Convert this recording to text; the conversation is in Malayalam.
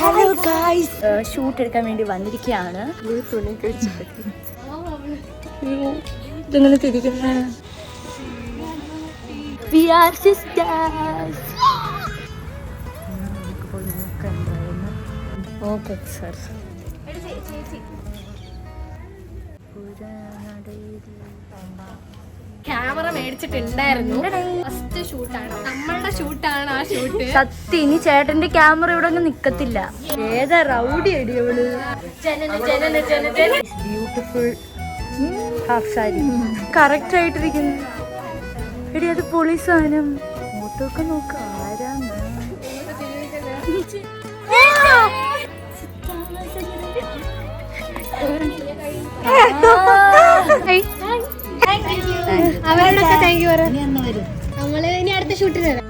ഹലോ ഗായ്സ്, ഷൂട്ട് എടുക്കാൻ വേണ്ടി വന്നിരിക്കുകയാണ്. ഇതെങ്ങനെ തിരിക്കുന്ന ഓക്കെ സർ. ക്യാമറ മേടിച്ചിട്ടുണ്ടായിരുന്നു. ഫസ്റ്റ് ഷൂട്ടാണ്, നമ്മളുടെ ഷൂട്ടാണ് ആ ഷൂട്ട്. സത്യം, ഇനി ചേട്ടന്റെ ക്യാമറ ഇവിടെ ഒന്നും നിക്കത്തില്ല. ഏതാ റൗഡി അടി അവള്. ബ്യൂട്ടിഫുൾ ഹാഫ് സാരി കറക്റ്റ് ആയിട്ടിരിക്കുന്നു. എടി അത് പൊളി സാധനം. ഫോട്ടോക്കെ നോക്ക ആരാന്ന്. അവരോടൊക്കെ താങ്ക് യു പറ. നമ്മള് ഇനി അടുത്ത ഷൂട്ടിന് വരാം.